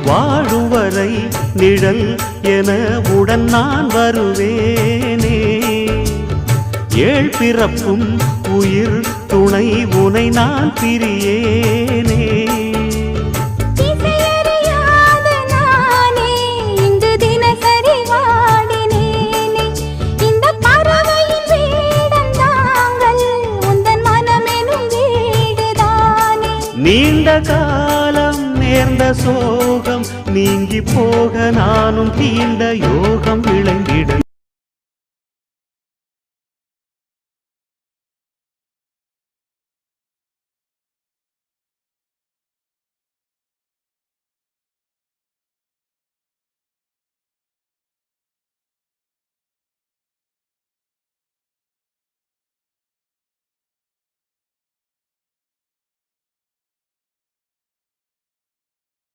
வாழும் வரை நிழல் என உடன் நான் வருவேனே. ஏழ் பிறப்பும் உயிர் துணை உனை நான் பிரியேனே. நீண்ட காலம் நேர்ந்த சோகம் நீங்கி போக நானும் தீண்ட யோகம் விளங்கிட